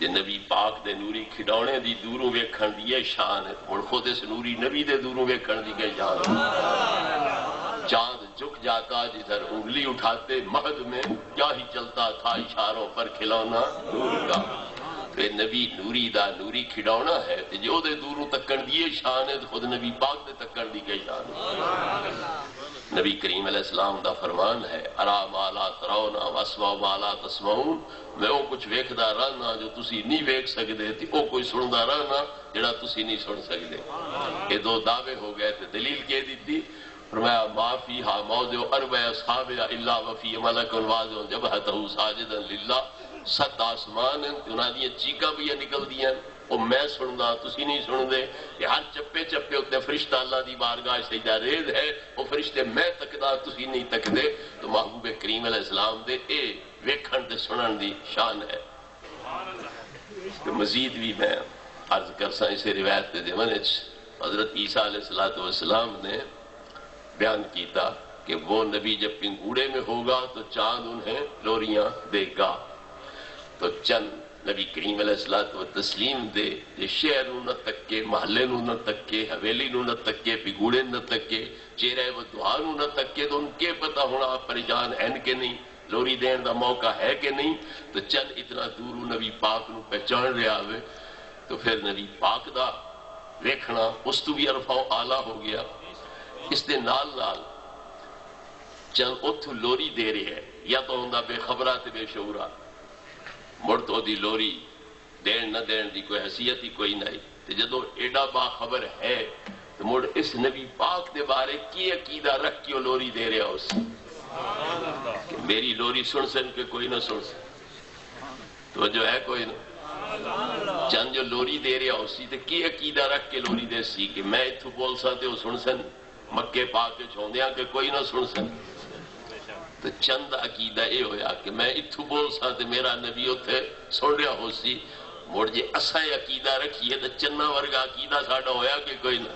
جے نبی پاک دے نوری کھڈونے دی دوروں ویکھن دی یہ شان ہے، ہن خود اس نوری نبی دے دوروں ویکھن دی کیا شان ہے؟ چاند جھک جاتا جدھر انگلی اٹھاتے مہد میں، کیا ہی چلتا تھا اشاروں پر کھلونا نور کا۔ تو نبی نوری دا نوری کھڈونا ہے، تے جو دے دوروں تکن دی یہ شان ہے، خود نبی پاک دے تکن دی کیا شان ہے؟ نبی کریم علیہ السلام دا فرمان ہے، ارا ما لا ترون واسمع ما لا تسمعون، میں وہ کچھ ویکھدا رہنا جو تسی نہیں ویکھ سکدے، تے او کوئی سندا رہنا جڑا تسی نہیں سن سکدے۔ یہ دو دعوے ہو گئے تے دلیل کہہ دیتی، فرمایا ما فیہا موضع اربع اصحاب الا وفی ملک واضع جبہتہ ساجدا للہ، 7 آسمان ہیں، انہاں دی چیکاں بھی نکل دیاں، او میں سندا تسی نہیں سندے، کہ ہر چپے چپے اتنے فرشتہ اللہ دی بارگاہ سجدہ ریز ہے، وہ فرشتے میں تکدا تسی نہیں تکدے۔ تو محبوب کریم علیہ السلام دے اے ویکھن تے سنن دی شان ہے۔ تو مزید بھی میں عرض کرساں اسے روایت دے دیونے حضرت عیسیٰ علیہ السلام نے بیان کیتا کہ وہ نبی جب پنگوڑے میں ہوگا تو چاند انہیں لوریاں دے گا۔ تو چند نبی کریم علیہ السلام دے یہ شہر نو نہ تکے، محلے نو نہ تکے، حویلی نو نہ تکے، پگوڑے نہ تکے، چہرے و دعا نو نہ تکے، تو ان کے پتہ ہونا آپ پریشان ہیں کہ نہیں، لوری دین دا موقع ہے کہ نہیں۔ تو چند اتنا دور نبی پاک نو پہچان رہا ہوئے، تو پھر نبی پاک دا ویکھنا اس تو بھی عرفہ و اعلیٰ ہو گیا۔ اس دے نال چند اتھو لوری دے رہے ہے، یا تو ہوں بے خبرات بے شعورہ، مڑ تو دی لوری دین نہ دین دی کوئی حیثیت ہی کوئی نہیں۔ تو جدو ایڈا باخبر ہے تو مڑ اس نبی پاک دے بارے کی عقیدہ رکھ کے لوری دے رہا اس کہ میری لوری سن سن کے کوئی نہ سن سن، تو جو ہے کوئی نہ چند جو لوری دے رہا اسی تو کی عقیدہ رکھ کے لوری دے سی کہ میں اتھو بول سا تے وہ سن سن، مکے پاک کے چھوندیاں کہ کوئی نہ سن سن۔ تو چند عقیدہ اے ہویا کہ میں اتھو بول سا تے میرا نبی اتھے سن رہا ہو سی، موڑ جے اساں عقیدہ رکھیے تو چنہ ورگا عقیدہ ساڑا ہویا کہ کوئی نہ،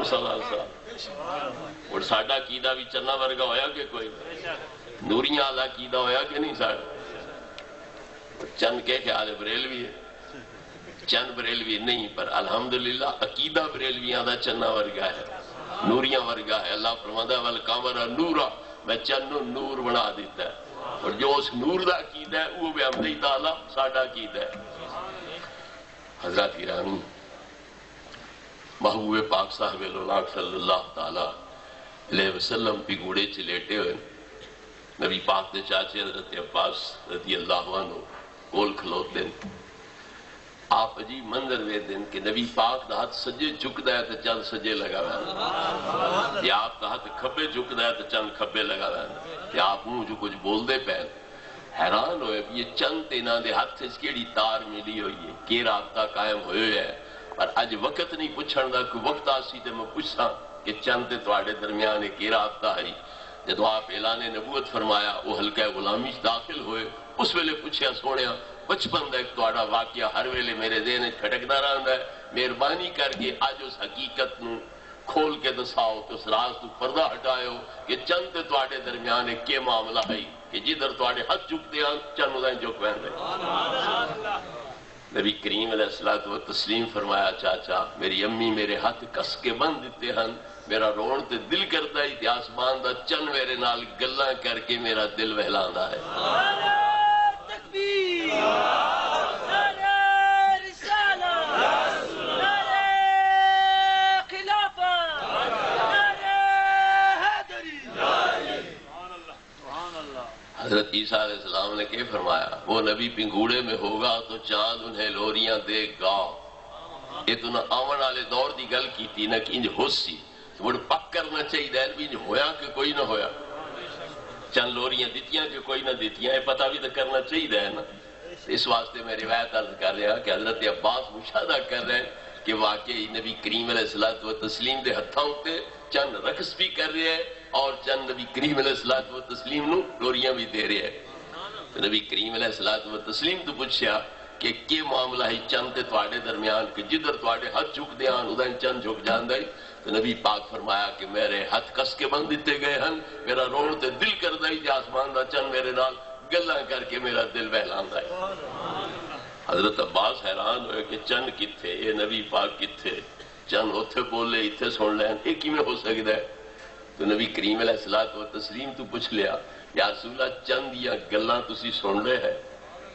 صلی اللہ علیہ وسلم اور ساڑا عقیدہ بھی چنہ ورگا ہویا کہ کوئی نہ، نوریاں اللہ عقیدہ ہویا کہ نہیں ساڑا۔ چند کے خیال بریلوی ہے، چند بریلوی نہیں، پر الحمدللہ عقیدہ بریلویاں دا چنہ ورگا ہے، نوریاں ورگا ہے۔ اللہ فرماتا ہے والقمر نورا، میں چند نور بنا دیتا ہے، اور جو اس نور دا عقیدہ ہے وہ بھی حمدی تعالیٰ ساڑا عقیدہ ہے۔ حضرت گرامی محبوب پاک صاحب الولاق صلی اللہ تعالیٰ علیہ وسلم پی گوڑے چ لیٹے ہوئے، نبی پاک دے چاچے حضرت عباس رضی اللہ عنہ کول کھلوتے ہیں۔ آپ عجیب منظر وے دیں کہ نبی پاک دا ہاتھ سجے جھکدا ہے تو چند سجے لگا ہے، یا آپ دا ہاتھ کھبے جھکدا ہے تو چند کھبے لگا ہے، یا آپ منہ جو کچھ بول دے پہ حیران ہوئے یہ چند تیناں دے ہاتھ سے کیڑی تار ملی ہوئی ہے، کی رابطہ قائم ہوئے ہے۔ پر اج وقت نہیں پوچھن دا، کوئی وقت آسی تے میں پوچھاں کہ چند تے تواڈے درمیان کی رابطہ ہے۔ جدو آپ اعلان نبوت فرمایا وہ حلقہ غلامی داخل ہوئے، اس ویلے پوچھیا سونیا بچپن دا ایک تواڈا واقعہ ہر ویلے میرے ذہن کھٹکدا رہندا ہے، مہربانی کر کے اج اس حقیقت نو کھول کے دساؤ تو اس راز تو پردہ ہٹاؤ کہ چند تے تواڈے درمیان کے معاملہ ہے کہ جدھر تواڈے ہاتھ جھکدے ہیں چند ادھر جھک ویندے۔ نبی کریم علیہ السلام فرمایا چاچا میری امی میرے ہاتھ کس کے بند دیتے ہیں، میرا رون تے دل کرتا ہی تے آسمان دا چن میرے نال گلاں کر کے میرا دل بہلاندا ہے۔ تکبیر، نعرہ رسالہ، نعرہ خلافہ، نعرہ حیدری۔ حضرت عیسیٰ علیہ السلام نے کیا فرمایا؟ وہ نبی پنگوڑے میں ہوگا تو چاند انہیں لوریاں دے گا۔ یہ تو نہ آون والے دور دی گل کی تھی نہ کہ انج ہو سی، مڑ پک کرنا چاہیے دین بھی انج ہویا کہ کوئی نہ ہویا، چند لوریاں دیتیاں کہ کوئی نہ دیتیاں، یہ پتہ بھی تو کرنا چاہیے نا۔ اس واسطے میں روایت عرض کر رہا کہ حضرت عباس مشاہدہ کر رہے ہیں کہ واقعی نبی کریم علیہ السلام دے ہتھاں ہوتے چند رقص بھی کر رہے ہیں اور چند نبی کریم علیہ السلام نو لوریاں بھی دے رہے ہیں۔ تو نبی کریم علیہ السلام تو پوچھیا کہ کیا معاملہ ہے چند تے تواڈے درمیان کہ جدھر تواڈے ہاتھ جھک دے ہیں ادھر چند جھک جاندا ہے؟ تو نبی پاک فرمایا کہ میرے ہاتھ کس کے بند دیتے گئے ہیں، میرا روڑ تے دل کردا ہے کہ آسمان دا چند میرے نال گلاں کر کے میرا دل بہلاندا ہے۔ حضرت عباس حیران ہوئے کہ چند کتھے، اے نبی پاک کتھے؟ چند اتھے بولے اتھے سن لین، یہ کیویں ہو سکتا ہے؟ تو نبی کریم علیہ الصلوۃ والتسلیم تو پوچھ لیا، یا رسول اللہ چند یا گلاں تسی سن رہے ہے،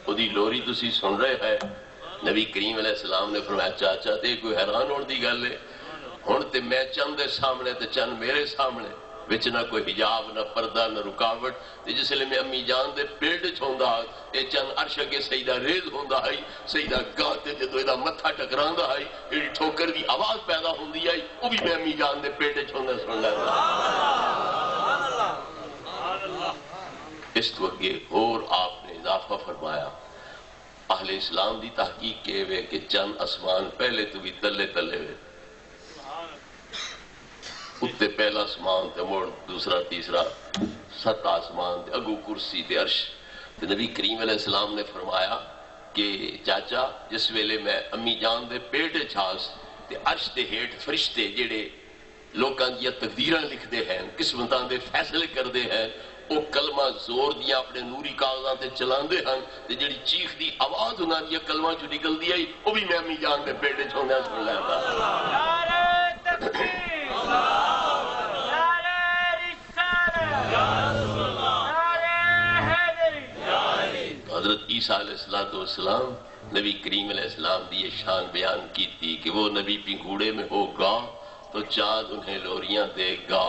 اودی لوری تسی سن رہے ہے؟ نبی کریم علیہ السلام نے فرمایا چاچا تے کوئی حیران ہونے دی گل ہے، ہن تے میں چند دے سامنے تے چند میرے سامنے، وچ نہ کوئی حجاب نہ پردہ نہ رکاوٹ، تے جس لئے میں امی جان دے پیٹ وچ ہوندا اے چند عرش اگے سجدہ ریز ہوندا ہے، سجدہ گاہ تے جدوں ایدا متھا ٹکراندا ہے، ایڑی ٹھوکر دی آواز پیدا ہوندی ہے، او بھی میں امی جان دے پیٹ وچ ہوندا سن لیندا۔ اس تو اگے اور آپ نے اضافہ فرمایا، اہل اسلام دی تحقیق کے ہوئے کہ چند اسمان پہلے تو بھی تلے تلے ہوئے، اتنے پہلا اسمان تے مڑ دوسرا تیسرا 7 آسمان تے اگو کرسی تے عرش۔ تے نبی کریم علیہ السلام نے فرمایا کہ چاچا جس ویلے میں امی جان دے پیٹ چھاس تے عرش دے ہیٹھ فرشتے جڑے لوکاں دیا تقدیراں لکھتے ہیں، قسمتاں دے فیصلے کردے ہیں، وہ کلمہ زور دیا اپنے نوری کاغذاں تے چلاندے ہیں، تے جڑی چیخ دی آواز انہاں دیا کلمہ جو نکل دی آئی وہ بھی میں امی جان دے پیٹ چھوندے سن لیندا۔ حضرت عیسیٰ علیہ السلام نبی کریم علیہ السلام دی یہ شان بیان کی تھی کہ وہ نبی پنگوڑے میں ہوگا تو چاند انہیں لوریاں دے گا،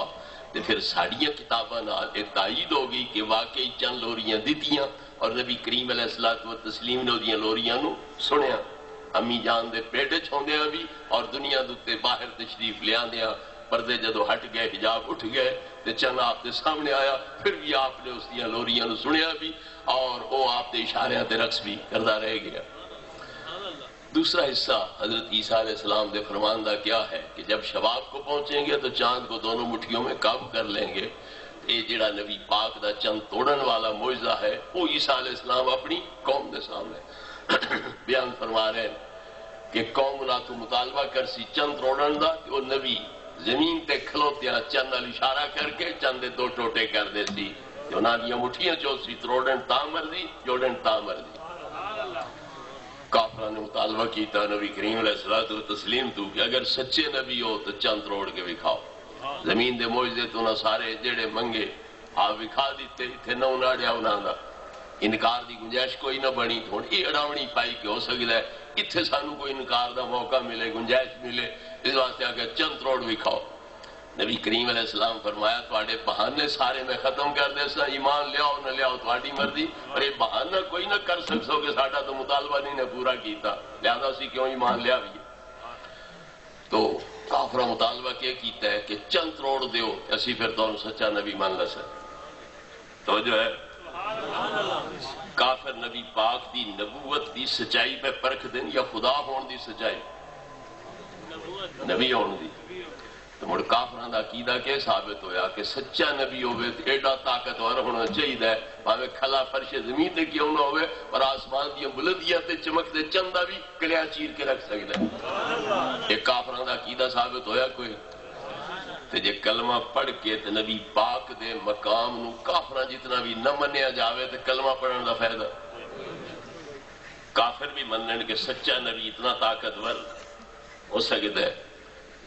تے پھر ساڑیاں کتاباں نال ایک تائید ہوگی کہ واقعی چند لوریاں دیتیاں اور نبی کریم علیہ السلام نے دیاں لوریاں نو سنیا، امی جان دے پیٹے چھوندیاں بھی اور دنیا دوتے باہر تشریف لے آندیاں، پردے جدو ہٹ گئے حجاب اٹھ گئے تے چند آپ دے سامنے آیا، پھر بھی آپ نے اس دیاں لوریاں نو سنیا بھی اور وہ آپ دے اشاریاں تے رقص بھی کردہ رہ گیا۔ دوسرا حصہ حضرت عیسیٰ علیہ السلام دے فرماندہ کیا ہے کہ جب شباب کو پہنچیں گے تو چاند کو دونوں مٹھیوں میں قابو کر لیں گے۔ یہ جڑا نبی پاک دا چند توڑن والا معجزہ ہے وہ عیسیٰ علیہ السلام اپنی قوم دے سامنے بیان فرما رہے ہیں کہ قوم نہ تو مطالبہ کر سی چند توڑن دا کہ وہ نبی زمین تے کھلوتیاں چند اشارہ کر کے چند 2 ٹوٹے کر دے سی، جو نہ دیا مٹھیاں چو سی تروڑن تا مردی جوڑن تا مردی۔ کافرہ نے مطالبہ کیتا نبی کریم علیہ السلام تو کہ اگر سچے نبی ہو تو چند روڑ کے بکھاؤ، زمین دے معجزے تو نہ سارے جڑے منگے آپ بکھا دیتے تھے، نہ اناڑیا انہاں دا انکار دی گنجائش کوئی نہ بنی، تھوڑی یہ اڑاونی پائی کہ ہو سکتا ہے اتھے سانو کوئی انکار دا موقع ملے، گنجائش ملے، اس واسطے اگر چند روڑ بکھاؤ۔ نبی کریم علیہ السلام فرمایا تواڈے بہانے سارے میں ختم کر دے سا، ایمان لیاؤ نہ لیاؤ تواڈی مرضی، اور یہ بہانہ کوئی نہ کر سکسو کہ ساڈا تو مطالبہ نہیں نے پورا کیتا، لہذا اسی کیوں ایمان لیا بھی۔ تو کافرہ مطالبہ کیا کیتا ہے کہ چند روڑ دیو اسی پھر تو سچا نبی مان لسا۔ تو جو ہے کافر نبی پاک دی نبوت دی سچائی پہ پرکھ دیں یا خدا ہون دی سچائی نبی ہون دی، تو مڑ کافران دا عقیدہ کے ثابت ہویا کہ سچا نبی ہوئے تو ایڈا طاقتور ہونا چاہیے ہے، پاوے کھلا فرش زمین تے کیوں نہ ہوئے اور آسمان دیا بلندیاں تے چمک دے چندہ بھی کلیاں چیر کے رکھ سکتا ہے۔ ایک کافران دا عقیدہ ثابت ہویا کوئی تے جے کلمہ پڑھ کے تے نبی پاک دے مقام نو کافران جتنا بھی نہ منیا جاوے تے کلمہ پڑھن دا فائدہ۔ کافر بھی منن کہ سچا نبی اتنا طاقتور ہو سکتا ہے،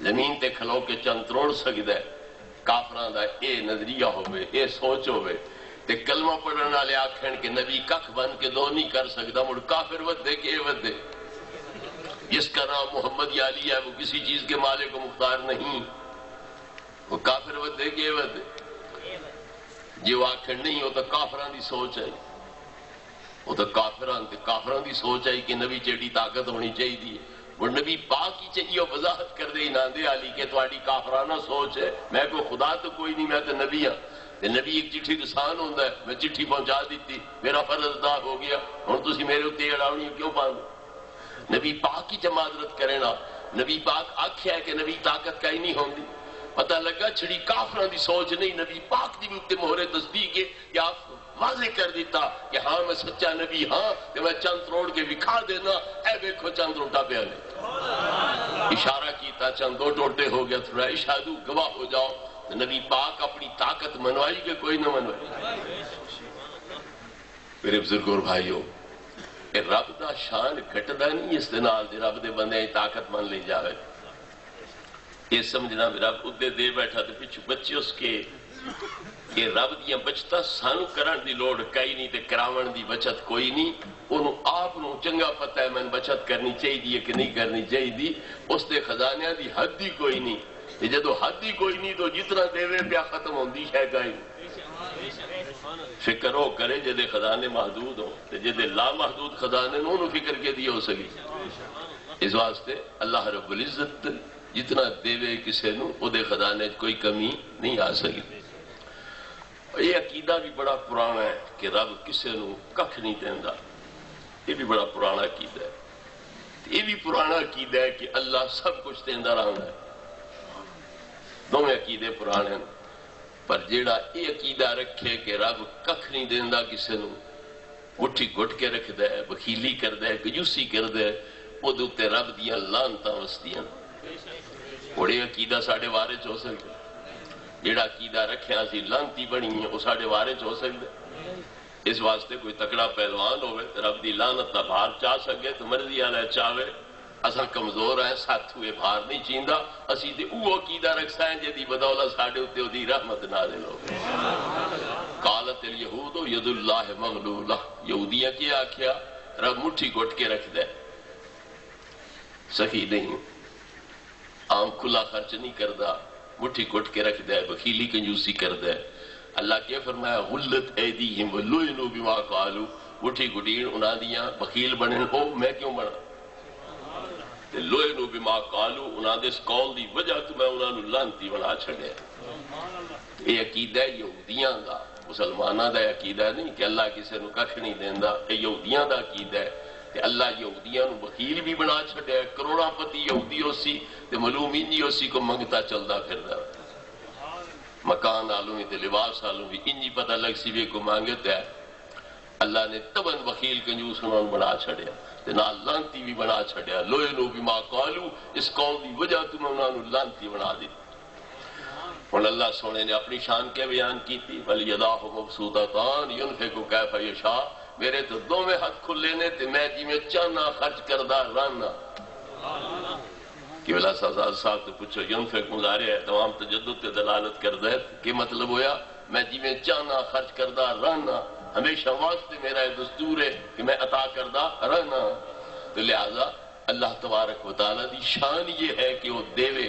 زمین تے کھلو کے چند تروڑ سکتا ہے، کافران دا اے نظریہ ہوئے اے سوچ ہوئے تے کلمہ پڑھن والے آکھن کہ نبی ککھ بن کے دو نہیں کر سکتا، مڑ کافر ودے کہ اے ودے، جس کا نام محمد یا علی ہے وہ کسی چیز کے مالک و مختار نہیں، وہ کافر ودے کہ اے ودے، جی وہ آکھن نہیں ہو تو کافران دی سوچ ہے، وہ تو کافران دی سوچ ہے کہ نبی چیڑی طاقت ہونی چاہیے دی، وہ نبی پاک ہی چاہیے وضاحت کر دے ناندے علی کہ تواڈی کافرانہ سوچ ہے، میں کوئی خدا تو کوئی نہیں، میں تو نبی ہاں، تے نبی ایک چٹھی رسان ہوندا ہے، میں چٹھی پہنچا دیتی، میرا فرض ادا ہو گیا، ہن تسی میرے اوتے اڑاونی کیوں پاندے؟ نبی پاک ہی معذرت کرے نا، نبی پاک آکھیا ہے کہ نبی طاقت کا ہی نہیں ہوندی، پتہ لگا چھڑی کافران دی سوچ نہیں، نبی پاک دی بھی اوتے مہر تصدیق ہے کہ آپ واضح کر دیتا کہ ہاں میں سچا نبی ہاں کہ میں چند روڑ کے بکھا دینا، اے دیکھو چند روٹا پہ آنے اشارہ کیتا، چند 2 ٹوٹے ہو گیا، تھوڑا اشہدو گواہ ہو جاؤ، نبی پاک اپنی طاقت منوائی کہ کوئی نہ منوائی۔ میرے بزرگ اور بھائیوں، کہ رب دا شان گھٹدا نہیں اس دے نال جے رب دے بندے طاقت من لے جاوے. یہ سمجھنا بھی رب ادے دے بیٹھا تے پچھو بچے اس کے کہ رب دیاں بچتا سانو کرن دی لوڑ کئی نہیں تے کراون دی بچت کوئی نہیں. انہوں آپ نو چنگا پتہ ہے میں بچت کرنی چاہیے کہ نہیں کرنی چاہیے. اس دے خزانے دی حد ہی کوئی نہیں. جدو حد ہی کوئی نہیں تو جتنا دے پیا ختم ہوندی ہے گئی. فکر ہو کرے جدے خزانے محدود ہو تے جدے لا محدود خزانے انہوں فکر کے دی ہو سکی. اس واسطے اللہ رب العزت جتنا دے کسے نو او دے خزانے کوئی کمی نہیں آ سکی. یہ عقیدہ بھی بڑا پرانا ہے کہ رب کسے نو ککھ نہیں دیندا. یہ بھی بڑا پرانا عقیدہ ہے. یہ بھی پرانا عقیدہ ہے کہ اللہ سب کچھ دیندا رہندا ہے. دونوں عقیدے پرانے ہیں. پر جیڑا یہ عقیدہ رکھے کہ رب ککھ نہیں دیندا کسے نو, مٹھی گھٹ کے رکھدا ہے, بخیلی کردا ہے, کنجوسی کردا ہے, او دے تے رب دیاں لعنتاں وسدیاں. بڑے عقیدہ ساڈے بارے چ ہو سکدا. جیڑا عقیدہ رکھیا سی لعنتی بنی ہے وہ ساڈے بارے چ ہو سکدا. اس واسطے کوئی تکڑا پہلوان ہوئے تو رب دی لعنت دا بھار چاہ سکے تو مرضی والا چاہے. اساں کمزور ہیں, ساتھ ہوئے بھار نہیں چیندا. اسی تے او عقیدہ رکھساں جدی بدولت ساڈے اوتے اودی رحمت نازل ہو. قالت الیہود ید اللہ مغلولہ. یہودیاں کیا آکھیا رب مٹھی گھٹ کے رکھ دے. سخی نہیں, عام کھلا خرچ نہیں کردا, مٹھی گھٹ کے رکھ دے, بخیلی کنجوسی کر دے. اللہ کیا فرمایا غلت ایدیہم ولعنوا بما قالوا. مٹھی گھٹین انہاں دیاں بخیل بنے ہو میں کیوں بنا. تے لعنوا بما قالوا انہاں دے اس قول دی وجہ تو میں انہاں نو لعنتی بنا چھڈیا. یہ عقیدہ ہے یہودیاں دا, مسلماناں دا عقیدہ نہیں کہ اللہ کسے نو ککھ نہیں دیندا. یہ یہودیاں دا عقیدہ ہے کہ اللہ یہودیاں نو بخیل بھی بنا چھڈیا. کروڑا پتی یہودی ہو سی تے معلوم ہی نہیں ہو سی کو منگتا چلدا پھردا. مکان آلوں تے لباس آلوں بھی انجی پتہ لگ سی بھی کو مانگتا ہے. اللہ نے تبن بخیل کنجوس انہوں نے بنا چھڑیا تے نال لانتی بھی بنا چھڑیا. لعنوا بما قالوا, اس قول دی وجہ تو میں انہوں نے لانتی بنا دی. اور اللہ سونے نے اپنی شان کے بیان کی تھی بل یداہ مبسوطتان ينفق کیف یشاء. میرے تو دوویں ہاتھ کھلے نے تے میں جی میں چاہنا خرچ کردا رہنا. کہ بلا صاحب تو پوچھو ينفق مضارع ہے تمام تجدد تے دلالت کردا ہے کہ مطلب ہویا میں جی میں چاہنا خرچ کردا رہنا. ہمیشہ واسطے میرا یہ دستور ہے کہ میں عطا کردا رہنا. تو لہذا اللہ تبارک و تعالی دی شان یہ ہے کہ وہ دیوے.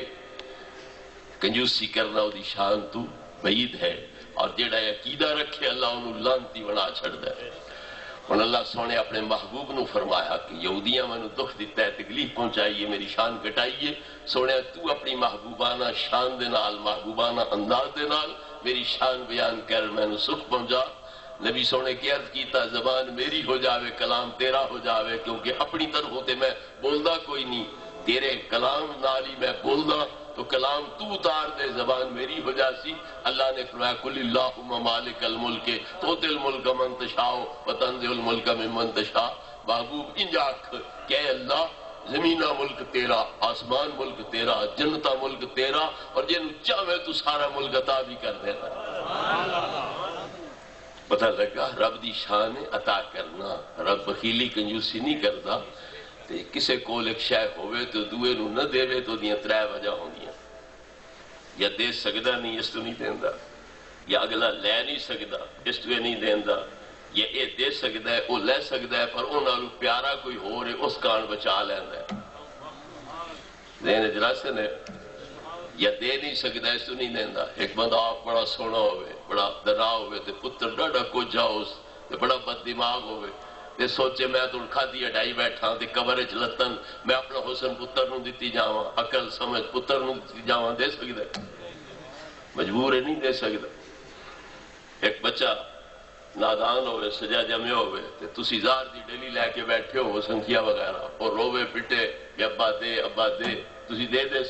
کنجوسی کرنا وہ دی شان تو بعید ہے. اور جیڑا عقیدہ رکھے اللہ انہوں لعنتی بنا چھڑدا ہے. اور اللہ سونے اپنے محبوب نو فرمایا کہ یہودیاں میں نے دکھ دیتا ہے, تکلیف پہنچائیے, میری شان گھٹائیے. سونے تو اپنی محبوبانہ شان دے نال, محبوبانہ انداز دے نال میری شان بیان کر میں نے سکھ پہنچا. نبی سونے کی عرض کیتا زبان میری ہو جاوے کلام تیرا ہو جاوے, کیونکہ اپنی طرف ہوتے میں بولدا کوئی نہیں, تیرے کلام نال ہی میں بولدا تو کلام تو اتار دے, زبان میری ہو جاسی. اللہ نے فرمایا قل اللہم مالک الملک تؤتی الملک من تشاء وتنزع الملک ممن تشاء. محبوب انجاک کہ اے اللہ زمینہ ملک تیرا, آسمان ملک تیرا, جنتا ملک تیرا, اور جن چاہے تو سارا ملک عطا بھی کر دیتا. پتہ لگا رب دی شان عطا کرنا. رب بخیلی کنجوسی نہیں کرتا. تے کسے کول ایک شے ہوئے تو دوے نو نہ دے تو دیاں ترے وجہ ہوندیاں. یا دے سکدا نہیں اس تو نہیں دیندا, یا اگلا لے نہیں سکدا اس تو نہیں دیندا, یا اے دے سکدا ہے او لے سکدا ہے پر انہاں نو پیارا کوئی ہو رہے اس کان بچا لیندا ہے. دین اجلاس نے یا دے نہیں سکدا اس تو نہیں دیندا. ایک بندہ آپ بڑا سونا ہوئے, بڑا درا ہوئے تے پتر ڈاڈا کوجا اس تے بڑا بد دماغ ہوئے تے سوچے میں تو کھادی اڈائی بیٹھا تے قبر وچ لتن میں اپنا حسن پتر نو دتی جاواں, عقل سمجھ پتر نو دتی جاواں, دے سکدا ہے؟ مجبور ہے نہیں دے سکدا. ایک بچہ نادان ہوئے سجا جمے ہوئے تے تسی زار دی ڈیلی لے کے بیٹھے ہو سنکھیا وغیرہ اور روے پٹے کہ ابا دے تسی دے دے.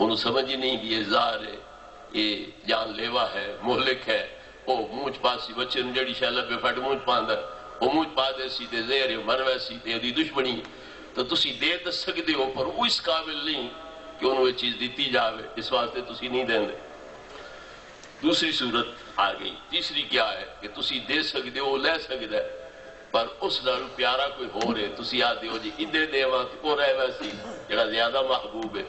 انہوں سمجھ ہی نہیں کہ یہ زار ہے, یہ جان لیوا ہے, مہلک ہے. وہ مونچ پاسی بچے نو جڑی شے لبے پھٹ مونچ پاندا, وہ مونچ پا دے سی تے زہر مر ویسی تے دی دشمنی. تو تسی دے تے سکدے ہو پر وہ اس قابل نہیں کہ انہوں یہ چیز دیتی جاوے, اس واسطے تسی نہیں دیں دے. دوسری صورت آ گئی. تیسری کیا ہے کہ تسی دے سکدے ہو, لے سکدے ہے, پر اس نال پیارا کوئی ہو رہے تسی آدھے ہو جی ادھے دیواں تے او رہے ویسی جڑا زیادہ محبوب ہے.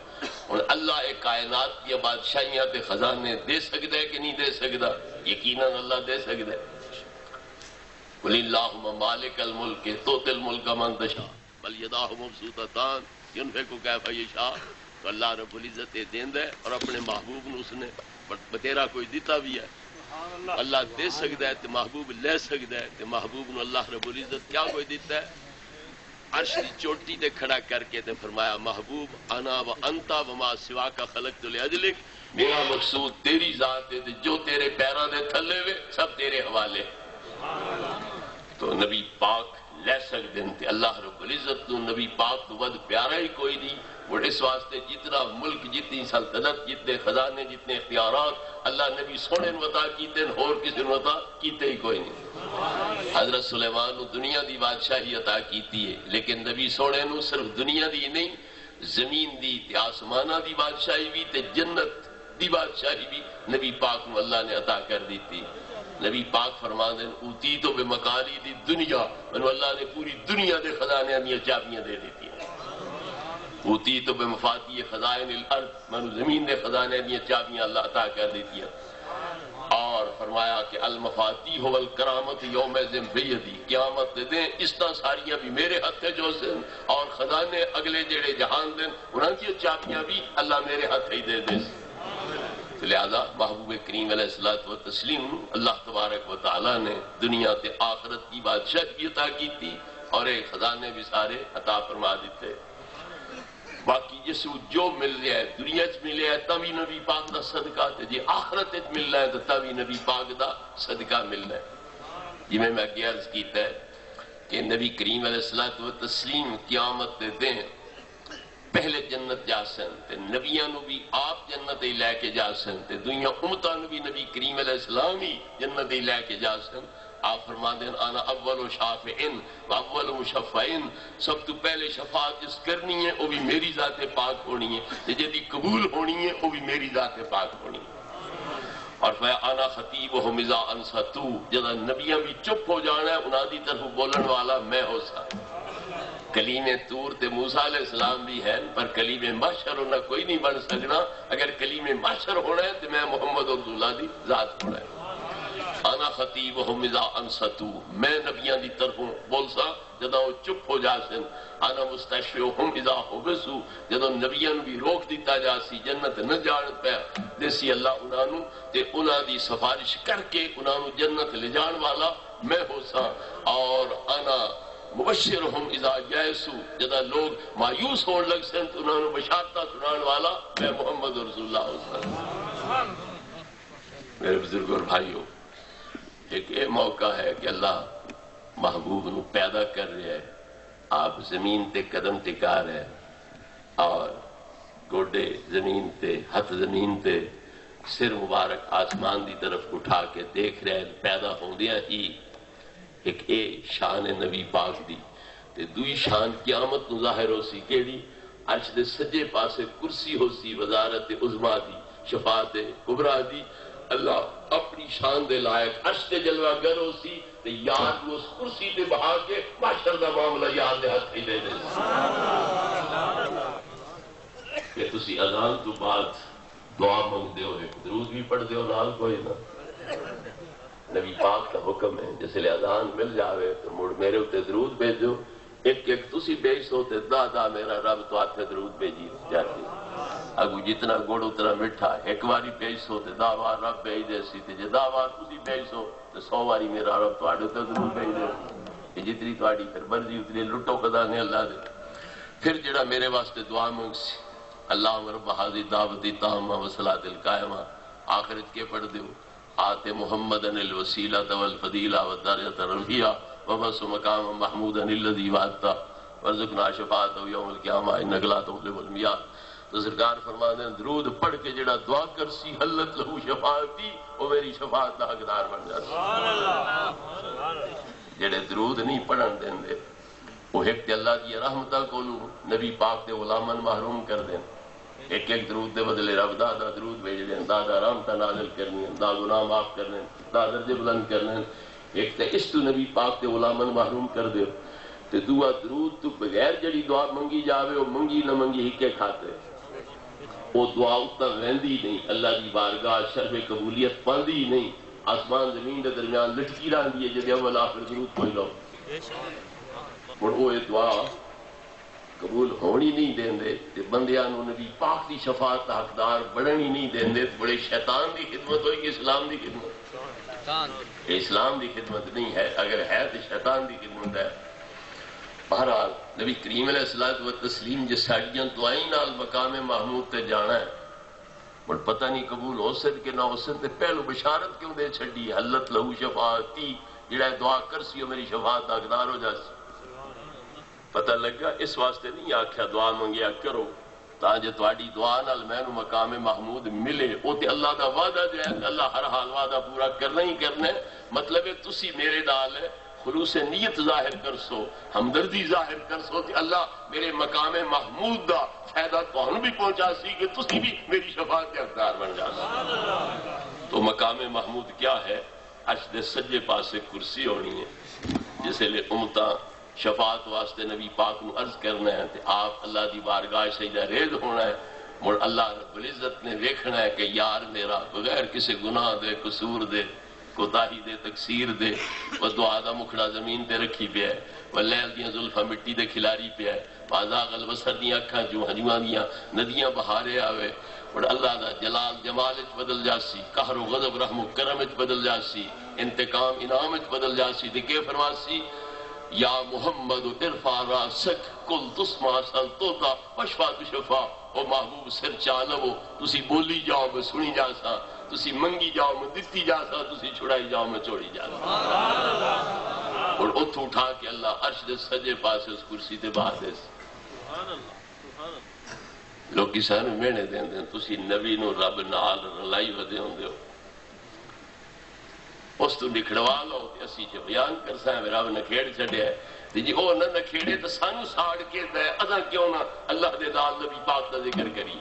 ہن اللہ ایک کائنات کی بادشاہیاں تے خزانے دے سکدا ہے کہ نہیں دے سکدا؟ یقیناً اللہ دے سکدا ہے. قل اللہم مالک الملک تؤتی الملک من تشاء بل یداہ مبسوطتان ينفق کیف یشاء. تو اللہ رب العزت دیندا ہے اور اپنے محبوب نو اس نے بتیرا کوئی دیتا بھی ہے. اللہ دے سکتا ہے تو محبوب لے سکتا ہے. تو محبوب نو اللہ رب العزت کیا کوئی دیتا ہے؟ عرش کی چوٹی تے کھڑا کر کے تے فرمایا محبوب انا و انتا وما سوا کا خلقت لاجلک، میرا مقصود تیری ذات ہے جو تیرے پیراں دے تھلے وے سب تیرے حوالے. تو نبی پاک لے سکتے ہیں. اللہ رب العزت تو نبی پاک تو ود پیارا ہی کوئی نہیں. اور اس واسطے جتنا ملک، جتنی سلطنت، جتنے خزانے، جتنے اختیارات اللہ نبی سونے نو عطا کیتے ہیں اور کسی نو عطا کیتے ہی کوئی نہیں. حضرت سلیمان نو دنیا دی بادشاہی عطا کیتی ہے، لیکن نبی سونے نو صرف دنیا دی نہیں زمین دی تے آسمانہ دی بادشاہی بھی تے جنت دی بادشاہی بھی نبی پاک نو اللہ نے عطا کر دیتی. نبی پاک فرماندے اوتی تو بے مکاری دی دنیا، منو اللہ نے پوری دنیا دے خزانے دی چابیاں دے دیتی ہیں. اوتی تو بے مفاتی خزائن الارض، منو زمین دے خزانے دی چابیاں اللہ عطا کر دیتی ہیں. اور فرمایا کہ المفاتیح والکرامت یومئذ بیدی، قیامت دے دیں اس طرح ساریاں بھی میرے ہاتھ جو سے، اور خزانے اگلے جڑے جہان دیں انہاں دی چابیاں بھی اللہ میرے ہاتھ ہی دے دے. لہذا محبوب کریم علیہ الصلوۃ والتسلیم اللہ تبارک و تعالی نے دنیا تے آخرت کی بادشاہت بھی عطا کی تھی اور ایک خزانے بھی سارے عطا فرما دیتے. باقی جس جو مل رہا ہے دنیا چ مل رہا ہے تبھی نبی پاک دا صدقہ تے جی آخرت چ مل رہا ہے تو تبھی نبی پاک دا صدقہ مل رہا ہے. جی میں اگے عرض کیتا ہے کہ نبی کریم علیہ الصلوۃ والتسلیم قیامت دے دن پہلے جنت جا سن تے نبیاں نو بھی آپ جنت ہی لے کے جا سن تے دنیا امتاں نو بھی نبی کریم علیہ السلام ہی جنت ہی لے کے جا سن. آپ فرماندے ہیں انا اول شافعن و اول مشفعن، سب تو پہلے شفاعت جس کرنی ہے وہ بھی میری ذات پاک ہونی ہے تے جدی قبول ہونی ہے وہ بھی میری ذات پاک ہونی ہے. اور فیا انا خطیبہم اذا انصتوا، جدا نبیاں بھی چپ ہو جانا ہے انہاں دی طرف بولن والا میں ہو سا. کلیم طور تے موسیٰ علیہ السلام بھی ہے پر کلیم محشر ہونا کوئی نہیں بن سکنا. اگر کلیم محشر ہونا ہے تو میں محمد رسول اللہ دی ذات ہونا ہے. انا خطیبہم اذا انصتوا، میں نبیاں دی طرفوں بول سا جدا وہ چپ ہو جا سن. انا مستشفعہم اذا حبسوا، جدا نبیاں بھی روک دیتا جا سی جنت نہ جان پہ دیسی اللہ انہاں نو تے انہاں دی سفارش کر کے انہاں نو جنت لے جان والا میں ہو سا. اور انا مبشرہم اذا یئسوا، جدا لوگ مایوس ہون لگ سن تو انہوں نے بشارتہ سنان والا میں محمد رسول اللہ صلی اللہ علیہ وسلم. میرے بزرگ اور بھائیوں، ایک یہ موقع ہے کہ اللہ محبوب نو پیدا کر رہا ہے. آپ زمین تے قدم ٹکا رہے اور گوڈے زمین تے ہاتھ زمین تے سر مبارک آسمان دی طرف اٹھا کے دیکھ رہے ہیں. پیدا ہوندیاں ہی ایک اے شان نبی پاک دی تے دوئی شان قیامت نو ظاہر ہو سی کیڑی، عرش دے سجے پاسے کرسی ہو سی وزارت عظما دی شفاعت کبریٰ دی. اللہ اپنی شان دے لائق عرش تے جلوہ گر ہو سی تے یاد اس کرسی تے بہا کے محشر دا معاملہ یاد دے ہاتھ ہی دے دے کہ تسی اذان تو بعد دعا مانگ دے ہو درود بھی پڑھ دے ہو نال کوئی نہ. نبی پاک کا حکم ہے جس لئے اذان مل جاوے تو مڑ میرے اتے درود بھیجو. ایک ایک تسی بیچ ہوتے دا میرا رب تو آتے درود بھیجی جاتی. اگو جتنا گوڑ اتنا مٹھا، ایک واری بیچ ہوتے دا وار رب بھیج دے سی تے جدا وار تسی بیچ ہو تو 100 واری میرا رب تو آڑے تے درود بھیج دے سی. جتنی تو آڑی پھر مرضی اتنی لٹو خدا نے اللہ دے. پھر جڑا میرے واسطے دعا مانگ سی اللہم رب حاضی دعوتی تامہ و صلاۃ القائمہ، آخرت کے پڑھ دیو آتے محمدن الوسیلۃ والفضیلہ والدرجۃ الرفیعہ وبعث مقام محمودا الذی وعدتہ وارزقنا شفاعتہ یوم القیامہ انک لا تخلف المیعاد. تو سرکار فرماتے ہیں درود پڑھ کے جڑا دعا کرسی حلت لہو شفاعتی، وہ میری شفاعت کا حقدار بن جاتا. جڑے درود نہیں پڑھن دیں دے وہ ایک تے اللہ کی رحمتہ کو نبی پاک دے غلامن محروم کر دیں. ایک ایک درود دے بدلے رب دادا درود بھیج دیں، دادا رحمتہ نازل کرنی، دا گناہ معاف کرنے، دا درجے بلند کرنے. ایک تے اس تو نبی پاک تے غلامن محروم کر دیو تے دعا درود تو بغیر جڑی دعا منگی جاوے وہ منگی نہ منگی ہکے کھاتے وہ دعا اتنا ویندی نہیں اللہ دی بارگاہ شرف قبولیت پاندی نہیں آسمان زمین دے درمیان لٹکی رہندی ہے جدے اول آخر درود کوئی لو اور وہ دعا قبول ہونی نہیں دیندے تے بندیاں نو نبی پاک دی شفاعت دا حقدار بڑھنی نہیں دیندے بڑے شیطان دی خدمت ہوئی کہ اسلام دی خدمت اسلام دی خدمت نہیں ہے اگر ہے تو شیطان دی خدمت ہے بہرحال نبی کریم علیہ الصلوۃ والتسلیم جس ساڑیاں دعائیں نال مقام محمود تے جانا ہے اور پتہ نہیں قبول ہو سکے کہ نہ ہو سکے پہلو بشارت کیوں دے چھڑی حلت لہو شفاعتی جڑا دعا کرسی میری شفاعت دا حقدار ہو جاسی پتہ لگا اس واسطے نہیں آکھیا دعا منگیا کرو تاں جے تہاڈی دعا نال مینوں مقام محمود ملے او تے اللہ دا وعدہ جو ہے اللہ ہر حال وعدہ پورا کرنا ہی کرنا ہے مطلب ہے تسی میرے نال خلوص نیت ظاہر کر سو ہمدردی ظاہر کر سو تے اللہ میرے مقام محمود دا فائدہ تہانوں بھی پہنچا سی کہ تسی بھی میری شفاعت کے حقدار بن جا سی تو مقام محمود کیا ہے عرش دے سجے پاسے کرسی ہونی ہے جس لئے امتاں شفاعت واسطے نبی پاک نو عرض کرنا ہے تے آپ اللہ دی بارگاہ سجدہ ریز ہونا ہے مڑ اللہ رب العزت نے دیکھنا ہے کہ یار میرا بغیر کسی گناہ دے قصور دے کوتاہی دے تقصیر دے وہ دعا دا مکھڑا زمین تے رکھی پیا ہے وہ لیل دیاں زلفہ مٹی دے کھلاری پیا ہے فازاغ البصر دیاں اکھاں جو ہجواں دیاں ندیاں بہارے آوے اور اللہ دا جلال جمال اچ بدل جاسی قہر و غضب رحم و کرم اچ بدل جاسی انتقام انعام اچ بدل جاسی تے کہ فرماسی یا محمد ارفع راسک کل تسمع سلطوتا وشفا تشفا او محبوب سر چالو تسی بولی جاؤ میں سنی جا سا تسی منگی جاؤ میں دتی جا سا تسی چھڑائی جاؤ میں چھوڑی جا سا اور اتھ اٹھا کے اللہ عرش دے سجے پاس اس کرسی دے بعد دے لوگ کسان مینے دیں دیں تسی نبی نو رب نال رلائی ودے ہوں دے ہو اس تو نکھڑوا لو تے اسی جو بیان کر سا ہے رب نکھیڑ چھڑے ہے تے جی او نہ نکھیڑے تو سانو ساڑ کے دے ادا کیوں نہ اللہ دے نال نبی پاک دا ذکر کری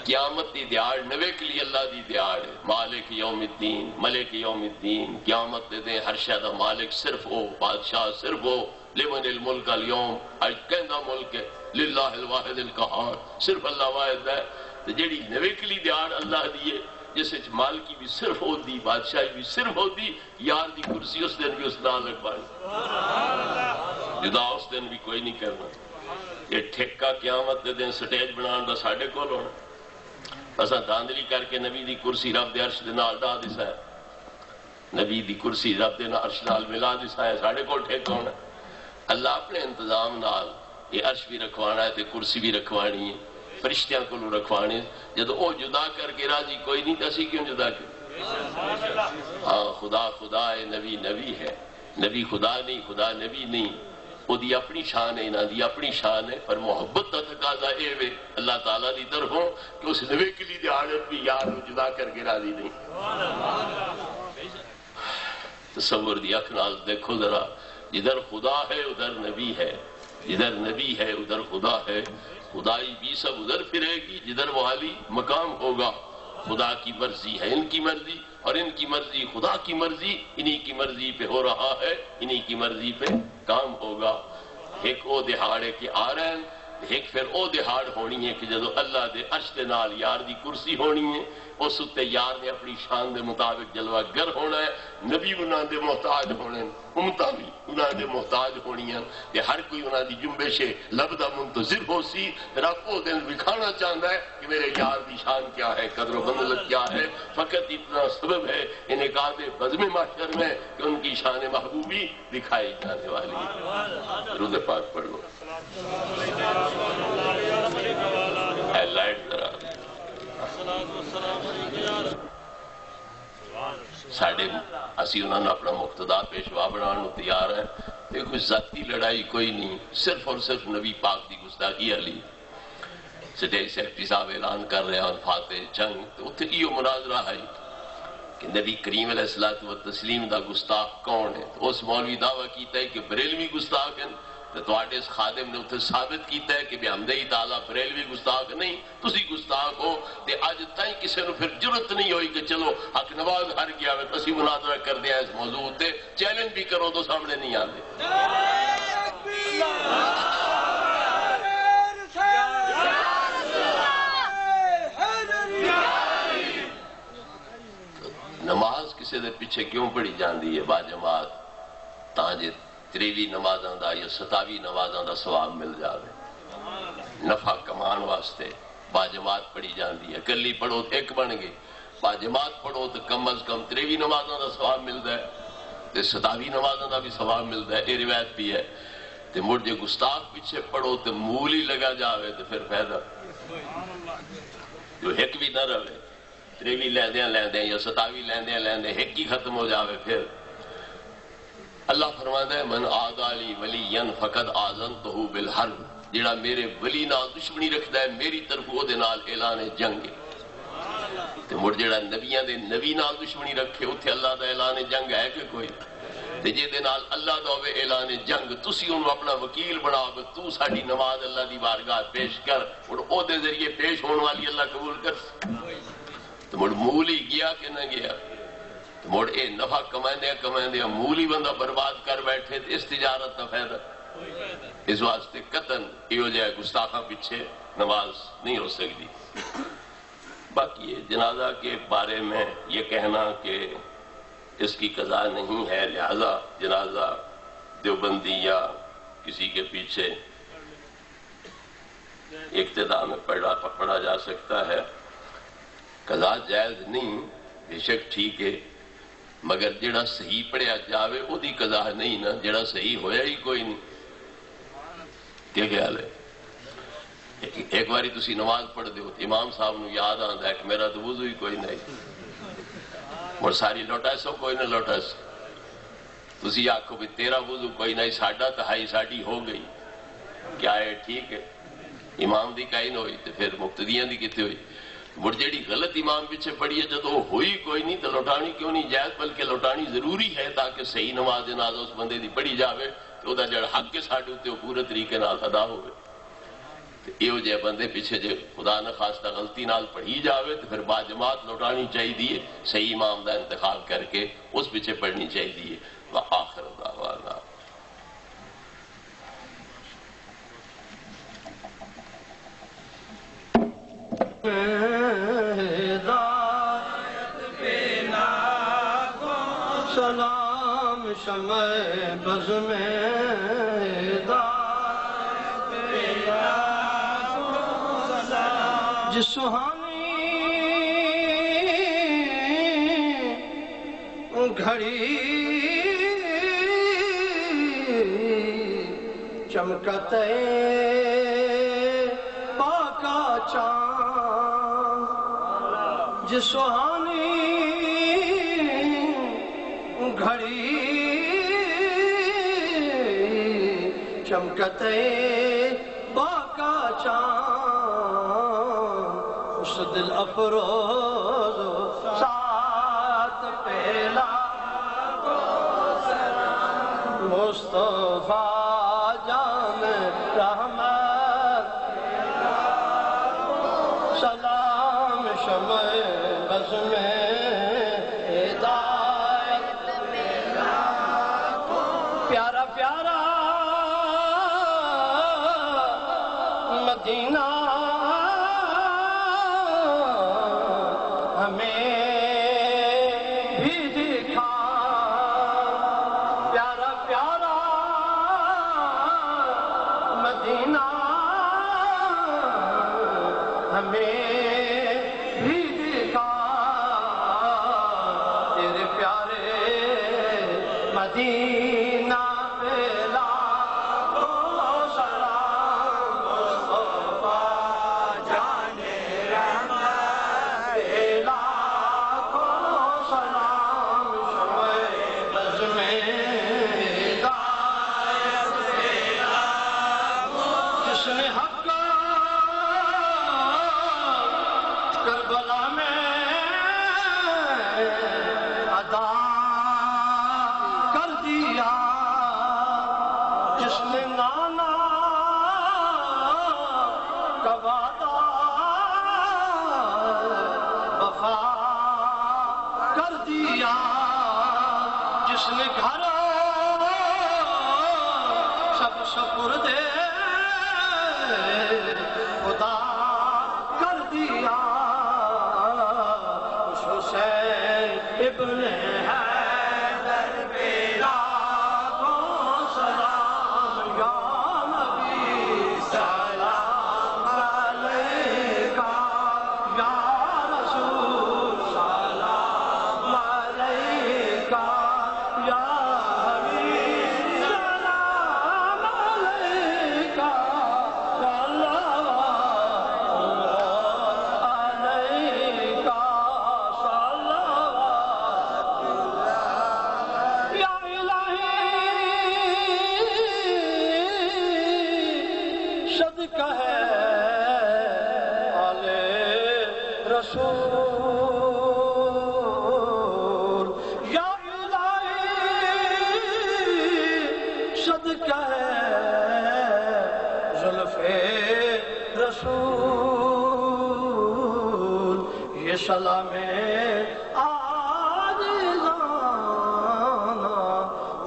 قیامت دی دیار نوے کے لیے اللہ دی دیار ہے مالک یوم الدین ملک یوم الدین قیامت دے ہر شے دا مالک صرف ہو بادشاہ صرف ہو لمن الملک اليوم اج کہندا ملک ہے للہ الواحد القہار صرف اللہ واحد ہے تے جیڑی نوے کے لیے دیار اللہ دیے جس وچ مالکی بھی صرف ہو دی بادشاہی بھی صرف ہو دی یار دی کرسی اس دن بھی اس نال رکھوانی جدا اس دن بھی کوئی نہیں کرنا یہ ٹھیکہ قیامت دے دن سٹیج بنان دا ساڑھے کول ہونا اساں داندلی کر کے نبی دی کرسی رب دے عرش دے نال ڈا دسا ہے نبی دی کرسی رب دے عرش نال ملا دسا ہے ساڑھے کول ٹھیکہ ہونا اللہ اپنے انتظام نال یہ عرش بھی رکھوانا ہے تے کرسی بھی رکھوانی ہے فرشتیاں کو رکھوانے جب او جدا کر کے راضی کوئی نہیں تسی کیوں جدا کر ہاں خدا خدا ہے نبی نبی ہے نبی خدا نہیں خدا نبی نہیں وہ دی اپنی شان ہے نہ دی اپنی شان ہے پر محبت کا تقاضا اے وے اللہ تعالیٰ دی طرفوں کہ اس نبی کے لیے عادت بھی یار جدا کر کے راضی نہیں تصور دی اکھ نال دیکھو ذرا جدھر خدا ہے ادھر نبی ہے جدھر نبی ہے ادھر خدا ہے خدائی بھی سب ادھر پھرے گی جدھر وہ عالی مقام ہوگا خدا کی مرضی ہے ان کی مرضی اور ان کی مرضی خدا کی مرضی انہی کی مرضی پہ ہو رہا ہے انہی کی مرضی پہ کام ہوگا ایک او دہاڑے کے آ رہے ہیں ایک پھر او دہاڑ ہونی ہے کہ جدو اللہ دے عرش دے نال یار دی کرسی ہونی ہے اس تے یار نے اپنی شان دے مطابق جلوہ گر ہونا ہے نبی انہاں دے محتاج ہونے امتہ بھی انہاں دے محتاج ہونی ہیں کہ ہر کوئی انہاں دی جنبش لب دا منتظر ہو سی رب او دن دکھانا چاہتا ہے کہ میرے یار دی شان کیا ہے قدر و منزلت کیا ہے فقط اتنا سبب ہے انعقاد بزم محشر میں کہ ان کی شان محبوبی دکھائی جانے والی ہے درود پاک پڑھ لو اے لائٹ ذرا ساڑھے اسی انہوں نے اپنا مقتدا پیشوا بنانا تیار ہے یہ کوئی ذاتی لڑائی کوئی نہیں صرف اور صرف نبی پاک دی گستاخی علی سٹیج سیکٹری صاحب اعلان کر رہے ہیں فاتح جنگ تو اتنے یہ مناظرہ ہے کہ نبی کریم علیہ السلام دا گستاخ کون ہے تو اس مولوی دعویٰ کیتا ہے کہ بریلوی گستاخ ہیں تو تواڈے اس خادم نے اتنے ثابت کیتا ہے کہ بحمدہ تعالیٰ بریلوی گستاخ نہیں، تسی گستاخ ہو، تے اج تائیں کسی نے پھر جرت نہیں ہوئی کہ چلو حق نواز ہر گیا ہے اسی مناظرہ کر دیا اس موضوع تے، چیلنج بھی کرو تو سامنے نہیں آتے۔ نماز کسی دے پیچھے کیوں پڑھی جاندی ہے با جماعت؟ تاں جے 23 نمازاں دا یا 27 نمازاں دا ثواب مل جاوے، نفع کمان واسطے با جماعت پڑھی جاندی ہے۔ کلی پڑھو تو ایک بن گئے، با جماعت پڑھو تو کم از کم 23 نمازاں دا ثواب ملدا ہے تے 27 نمازاں دا بھی ثواب ملدا ہے، یہ روایت بھی ہے۔ تے مڑ جے گستاخ پیچھے پڑھو تو مول ہی لگا جاوے تو پھر فائدہ جو ایک بھی نہ رہے، 23 لیندیاں یا 27 لیندیاں ایک ہی ختم ہو جاوے، پھر اللہ فرماتا ہے من عادی لی ولی فقد آذنتہ بالحرب، جڑا میرے ولی نال دشمنی رکھدا ہے میری طرف او دے نال اعلان جنگ ہے۔ تے مڑ جڑا نبیاں دے نبی نال دشمنی رکھے اوتھے اللہ دا اعلان جنگ ہے کہ کوئی؟ تے جے دے نال اللہ دا ہوے اعلان جنگ، تسی انہوں اپنا وکیل بناؤ کہ تو ساڈی نماز اللہ دی بارگاہ پیش کر، اور او دے ذریعے پیش ہونے والی اللہ قبول کر۔ تو مڑ مول ہی گیا کہ نہ گیا؟ تو مڑ اے نفع کمائندیا مول ہی بندہ برباد کر بیٹھے تو اس تجارت نہ فائدہ۔ اس واسطے قطن یہ جائے گستاخاں پیچھے نماز نہیں ہو سکتی۔ باقی جنازہ کے بارے میں یہ کہنا کہ اس کی قضا نہیں ہے لہذا جنازہ دیوبندی یا کسی کے پیچھے اقتداء میں پڑھا جا سکتا ہے، قضا جائز نہیں، بے شک ٹھیک ہے، مگر جڑا صحیح پڑھیا جاوے وہ دی قضا نہیں نا، جڑا صحیح ہویا ہی کوئی نہیں۔ کیا خیال ہے؟ ایک باری تسی نماز پڑھ دیو امام صاحب نو یاد آندا ہے کہ میرا تو وضو ہی کوئی نہیں، اور ساری لوٹا سو کوئی نہ لوٹا سو، تسی آکھو بھی تیرا وضو کوئی نہیں، ساڈا تہائی ساڈی ہو گئی، کیا ہے ٹھیک ہے؟ امام دی کہیں نہ ہوئی تو پھر مقتدیاں دی کتے ہوئی؟ مڑ جیڑی غلط امام پیچھے پڑھی ہے جدو ہوئی کوئی نہیں تو لوٹانی کیوں نہیں جائز، بلکہ لوٹانی ضروری ہے تاکہ صحیح نماز جنازہ اس بندے دی پڑھی جاوے تو دا جڑا حق کے ساڈے تے پورے طریقے نال ادا ہوئے۔ یہ جے بندے پیچھے جے خدا نہ خواستہ غلطی نال پڑھی جاوے تو پھر با جماعت لوٹانی چاہیے، صحیح امام دا انتخاب کر کے اس پیچھے پڑھنی چاہیے۔ وآخر دعوانا سلام شمع بز میں جس سہانی گھڑی چمکتے پاکا چاند، جس سہانی گھڑی چمکتے پاکا چاند، اس دل افروز سات پیلا مصطفیٰ جان رحمت، سلام شمع بز میں ہدایت، پیارا پیارا مدینہ ہمیں بھی دکھا، پیارا پیارا مدینہ ہمیں بھی دکھا، تیرے پیارے مدینہ پہ لاکھوں سلام، مصطفیٰ جان رحمت پہ لاکھوں سلام، شمع بز میں ہدایت پہ لاکھوں، جس نے حق جس نے نانا کا وعدہ وفا کر دیا، جس نے گھر سب سپرد خدا کر دیا، اس حسین ابن حیدر میرا کو سلام، یا نبی سلام علیکہ، یا رسول سلام علیکہ، یا حبیب سلام علیکہ، صدقہ ہے آلِ رسول، یا الہی صدقہ ہے زلفِ رسول، یہ سلام عاجزانہ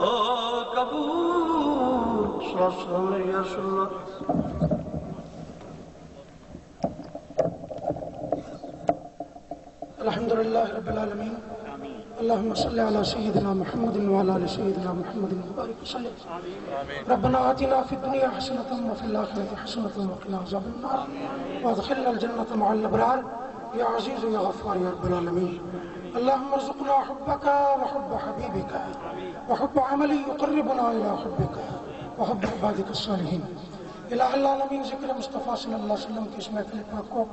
ہو قبول، صلی اللہ علیہ وسلم۔ الحمد للہ رب العالمین، اللہم صلی علی سیدنا محمد وعلی آل سیدنا محمد وبارک وسلم۔ ربنا آتنا فی الدنیا حسنۃ وفی الآخرۃ حسنۃ وقنا عذاب النار وادخلنا الجنۃ مع الابرار یا عزیز یا غفار یا رب العالمین۔ اللہم ارزقنا حبک وحب حبیبک وحب عمل یقربنا الی حبک وحب عبادک الصالحین۔ الہ العالمین، ذکر مصطفیٰ صلی اللہ علیہ وسلم کی اس محفل پاک کو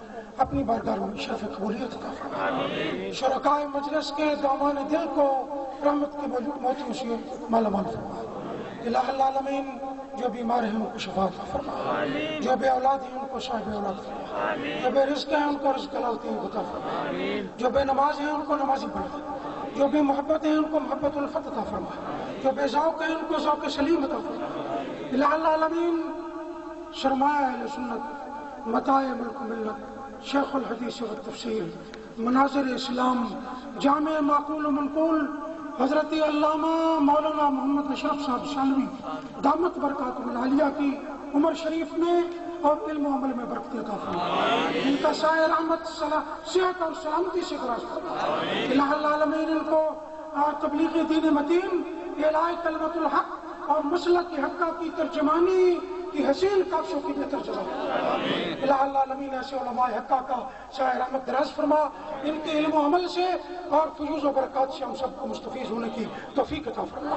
اپنی بارگاہ میں شرف قبولیت عطا فرما، شرکائے مجلس کے دامان دل کو رحمت کے موتیوں سے مالا مال فرما۔ الہ العالمین، جو بیمار ہیں ان کو شفا عطا فرما، جو بے اولاد ہیں ان کو صاحب اولاد فرما، جو بے رزق ہیں ان کو رزق حلاوت عطا فرما، جو بے نماز ہیں ان کو نمازی بنا، جو بے محبت ہیں ان کو محبت الفت عطا فرما، جو بے ذوق ہیں ان کو ذوق سلیم عطا فرما۔ الہ العالمین، سرمایہ اہل سنت، متاع ملک ملت، شیخ الحدیث والتفسیر، مناظر اسلام، جامع معقول و منقول، حضرت علامہ مولانا محمد اشرف صاحب شالوی دامت برکاتہ العالیہ کی عمر شریف میں اور علم و عمل میں برکت عطا فرما، ان کا سایہ رحمت صحت اور سلامتی سے دراز فرما۔ الہ العالمین، ان کو تبلیغ دین متین، اعلاء کلمۃ الحق اور مسلک حقہ کی ترجمانی کی حسین کاوشوں کی بہتر جزا۔ الہ العالمین، ایسے علماء حقہ کا سایہ رحمت دراز فرما، ان کے علم و عمل سے اور فیوز و برکات سے ہم سب کو مستفیض ہونے کی توفیق عطا فرما۔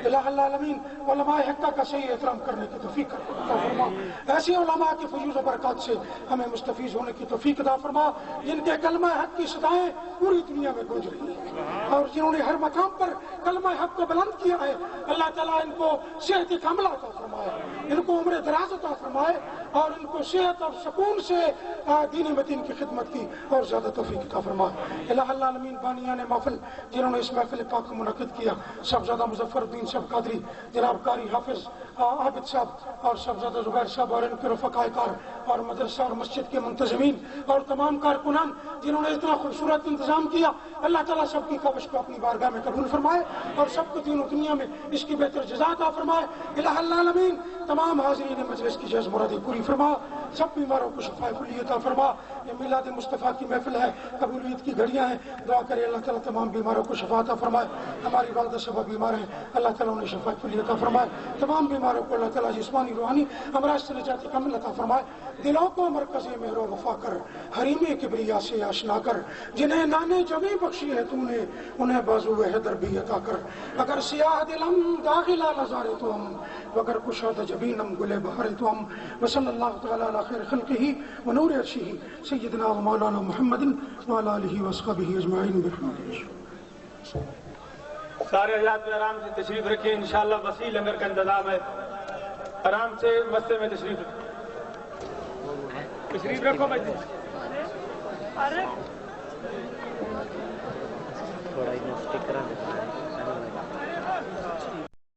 الہ العالمین، علماء حقہ کا صحیح احترام کرنے کی توفیق عطا فرما، ایسے علماء کی فیوز و برکات سے ہمیں مستفیض ہونے کی توفیق عطا فرما، جن کے کلمہ حق کی صدائیں پوری دنیا میں گونج رہی ہیں اور جنہوں نے ہر مقام پر کلمہ حق کو بلند کیا ہے۔ اللہ تعالیٰ ان کو صحت کاملہ عطا فرمائے، ان کو عمر دراز عطا فرمائے اور ان کو صحت اور سکون سے دین متین کی خدمت کی اور زیادہ توفیق عطا فرمائے۔ الہ العالمین، بانیان محفل جنہوں نے اس محفل پاک کو منعقد کیا، صاحبزادہ مظفر الدین صاحب قادری، جناب قاری حافظ عابد صاحب اور صاحبزادہ زبیر صاحب اور ان کے رفقائے کار اور مدرسہ اور مسجد کے منتظمین اور تمام کارکنان جنہوں نے اتنا خوبصورت انتظام کیا، اللہ تعالیٰ سب کی کاوش کو اپنی بارگاہ میں قبول فرمائے اور سب کو دین و دنیا میں اس کی بہتر جزا عطا فرمائے۔ الہ العالمین، تمام حاضرین مجلس کی جائز مرادی پوری فرما، سب بیماروں کو شفا کلی عطا فرما۔ یہ میلاد مصطفیٰ کی محفل ہے، قبولیت کی گھڑیاں ہیں، دعا کرے اللہ تعالیٰ تمام بیماروں کو شفا عطا فرمائے۔ ہماری والدہ صاحبہ بیمار ہیں، اللہ تعالیٰ انہیں شفا کلی عطا فرمائے۔ تمام بیماروں کو اللہ تعالیٰ جسمانی روحانی امراض سے نجات کامل عطا فرمائے۔ دلوں کو مرکز مہر و وفا کر، حریم کبریا سے آشنا کر، جنہیں نانے جمی بخشی ہے تو نے انہیں بازو حیدر بھی عطا کر۔ اگر سیاہ دلم داخلہ نظارے تو ہم، وگر کشاد جبینم گلے بہارے تو ہم۔ وصلی اللہ تعالیٰ علی خیر خلقہ ونور عرشہ سیدنا و مولانا محمد وعلی آلہ وصحبہ اجمعین برحمتہ۔ سارے حضرات میں آرام سے تشریف رکھیں، انشاءاللہ وسیع لنگر کا انتظام ہے، آرام سے مسجد میں تشریف رکھیں، تشریف رکھو بچے۔ تھوڑا اسٹک کرا